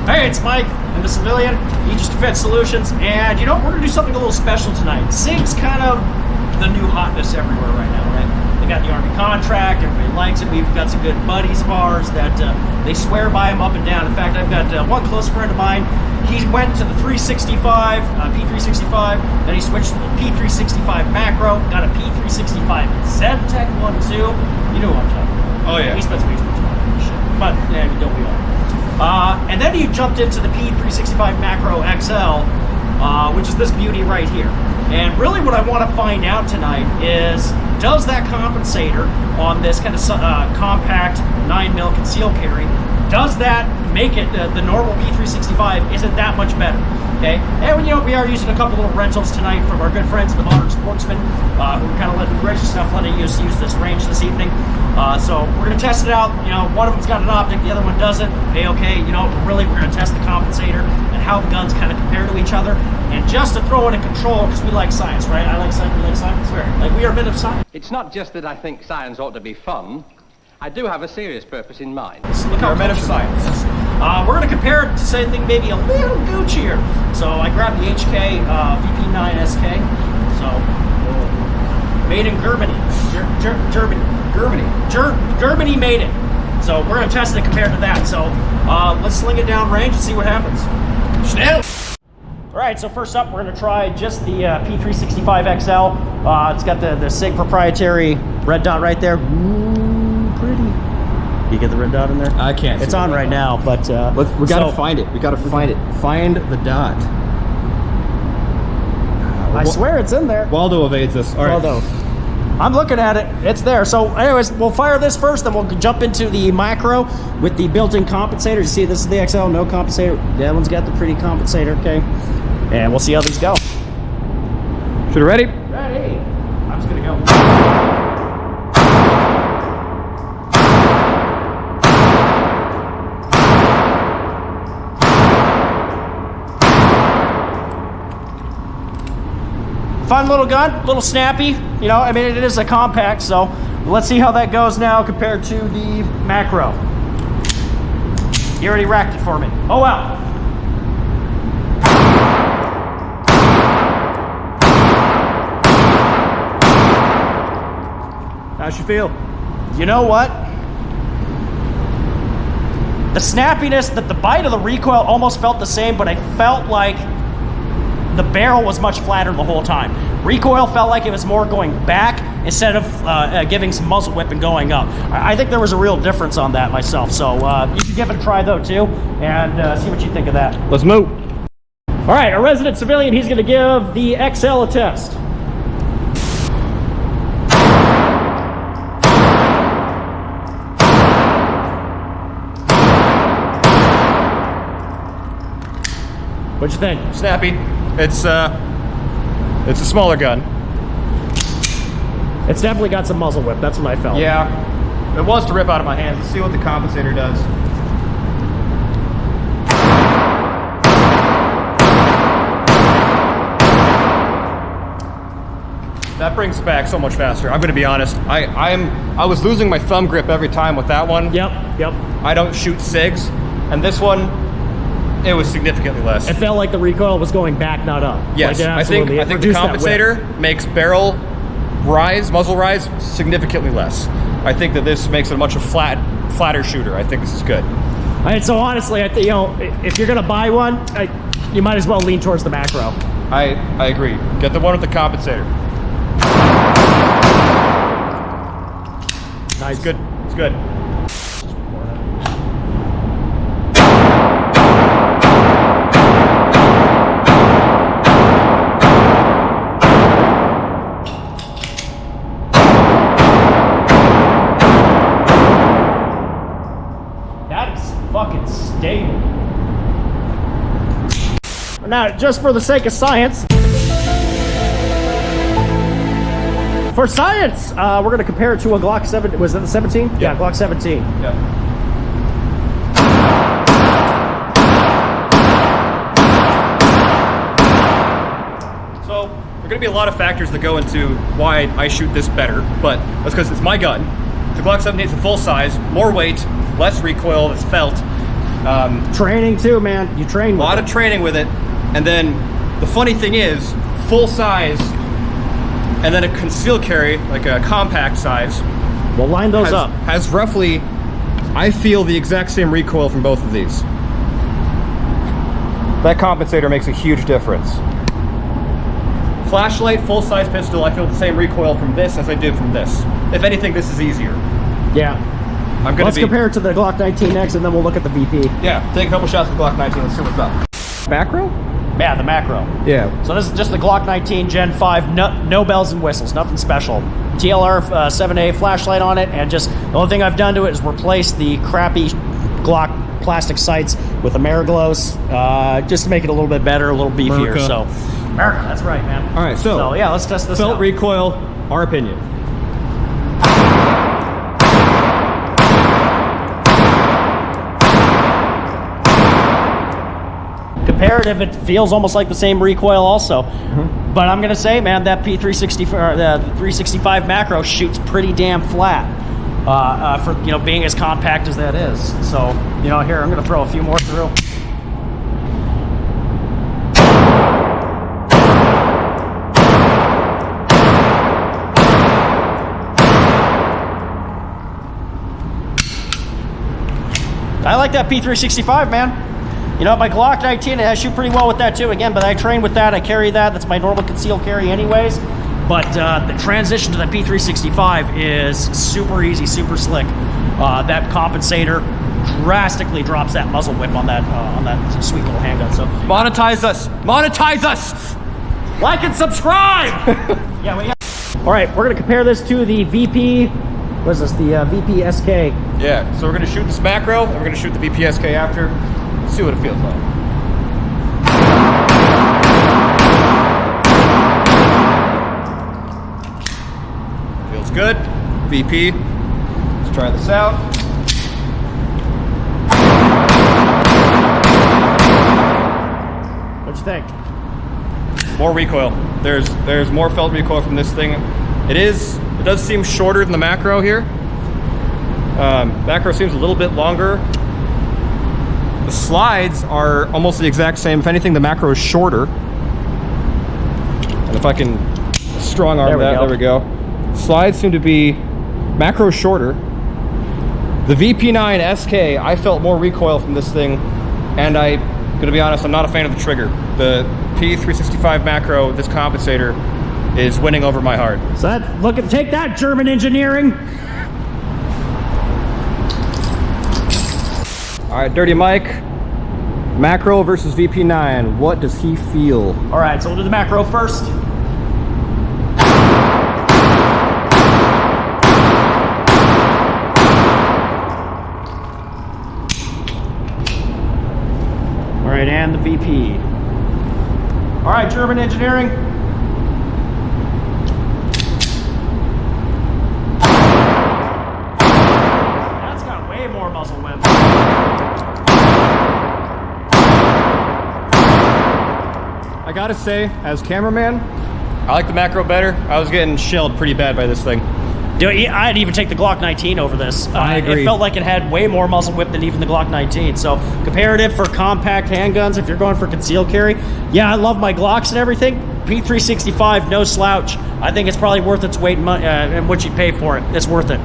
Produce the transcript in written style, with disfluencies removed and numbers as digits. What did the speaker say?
Hey, it's Mike. I'm the civilian, Aegis Defense Solutions, and you know, we're gonna do something a little special tonight. Sig's kind of the new hotness everywhere right now, right? They got the Army contract, everybody likes it. We've got some good buddies of ours that they swear by him up and down. In fact, I've got one close friend of mine. He went to the 365, P365, then he switched to the P365 Macro, got a P365 ZenTech one too. You know what I'm talking about. Oh yeah. He spends way too much money on this shit, but yeah, don't we all? And then you jumped into the P365 Macro XL, which is this beauty right here. And really what I want to find out tonight is, does that compensator on this kind of compact 9mm concealed carry, does that make it the normal P365? Is it that much better? Okay, and you know, we are using a couple little rentals tonight from our good friends, the Modern Sportsman, who are kind of gracious enough letting us use this range this evening. So we're going to test it out. You know, one of them's got an optic, the other one doesn't. Okay, you know, really we're going to test the compensator and how the guns kind of compare to each other. And just to throw in a control, because we like science, right? I like science, you like science? Like, we are a bit of science. It's not just that I think science ought to be fun. I do have a serious purpose in mind. So look how You're a man of science. We're going to compare it to something maybe a little Guccier. So I grabbed the HK VP9 SK. So, made in Germany. Germany made it. So we're going to test it compared to that. So let's sling it down range and see what happens. Schnell! All right, so first up, we're going to try just the P365 XL. It's got the Sig proprietary red dot right there. Ooh, pretty. You get the red dot in there? I can't. It's on right now, but we gotta find it. We gotta find it. Find the dot. I swear it's in there. Waldo evades us. All right. Waldo. I'm looking at it. It's there. So anyways, we'll fire this first, then we'll jump into the Macro with the built-in compensator. You see, this is the XL, no compensator. That one's got the pretty compensator, okay? And we'll see how these go. Should we ready? Ready. I'm just gonna go. Fun little gun, little snappy. You know, I mean, it is a compact, so let's see how that goes now compared to the Macro. You already racked it for me. Oh, well. How's you feel? You know what? The snappiness, that the bite of the recoil almost felt the same, but I felt like the barrel was much flatter the whole time. Recoil felt like it was more going back instead of giving some muzzle whip and going up. I think there was a real difference on that myself. So you should give it a try though too, and see what you think of that. Let's move. All right, our resident civilian, he's gonna give the XL a test. What'd you think? Snappy. It's a smaller gun. It's definitely got some muzzle whip. That's what I felt. Yeah. It wants to rip out of my hands. Let's see what the compensator does. That brings it back so much faster. I'm gonna be honest. I was losing my thumb grip every time with that one. Yep. I don't shoot SIGs, and this one, it was significantly less. It felt like the recoil was going back, not up. Yes, like I think the compensator makes barrel rise, muzzle rise, significantly less. I think that this makes it a much flatter shooter. I think this is good. All right, so honestly, you know, if you're gonna buy one, you might as well lean towards the Macro. I agree. Get the one with the compensator. Nice. It's good. It's good. Fucking stable. Now, just for the sake of science, for science, we're going to compare it to a Glock 7. Was that the 17? Yeah, Glock 17. Yeah. So, there are going to be a lot of factors that go into why I shoot this better, but that's because it's my gun. The Glock 17 is a full size, more weight, less recoil, it's felt. Training too, man. You train A with lot it. of training with it. And then the funny thing is, full size, and then a concealed carry, like a compact size, We'll line those up. has roughly, I feel, the exact same recoil from both of these. That compensator makes a huge difference. Flashlight, full-size pistol, I feel the same recoil from this as I did from this. If anything, this is easier. Yeah. Let's compare it to the Glock 19X, and then we'll look at the VP. Yeah, take a couple shots with Glock 19, let's see what's up. Macro? Yeah, the macro. Yeah. So this is just the Glock 19 Gen 5, no bells and whistles, nothing special. TLR 7A flashlight on it, and just the only thing I've done to it is replace the crappy Glock plastic sights with Ameriglows, just to make it a little bit better, a little beefier. America. So, America, that's right, man. All right, so yeah, let's test this felt out. recoil, our opinion. Comparative, it feels almost like the same recoil also. But I'm gonna say, man, that the 365 macro shoots pretty damn flat for being as compact as that is. So here I'm gonna throw a few more through. I like that P365, man. My Glock 19, I shoot pretty well with that too. Again, but I train with that, I carry that. That's my normal concealed carry anyways. But the transition to the P365 is super easy, super slick. That compensator drastically drops that muzzle whip on that sweet little handgun. So Monetize us! Monetize us! like and subscribe! Yeah, we got. All right, we're gonna compare this to the VP. What is this? The VP SK. Yeah, so we're gonna shoot this macro, and we're gonna shoot the VPSK after. See what it feels like. Feels good. VP. Let's try this out. What'd you think? More recoil. There's more felt recoil from this thing. It does seem shorter than the macro here. Macro seems a little bit longer. The slides are almost the exact same. If anything, the macro is shorter. And if I can strong arm that, there we go. Slides seem to be macro shorter. The VP9 SK, I felt more recoil from this thing, and I'm gonna be honest, I'm not a fan of the trigger. The P365 macro, this compensator, is winning over my heart. So take that, German engineering. All right, Dirty Mike, macro versus VP9. What does he feel? All right, so we'll do the macro first. All right, and the VP. All right, German engineering. That's got way more muzzle whip. I gotta say, as cameraman, I like the macro better. I was getting shelled pretty bad by this thing. Dude, I'd even take the Glock 19 over this. I agree. It felt like it had way more muzzle whip than even the Glock 19. So comparative for compact handguns, if you're going for concealed carry, yeah, I love my Glocks and everything. P365, no slouch. I think it's probably worth its weight in money and what you pay for it. It's worth it.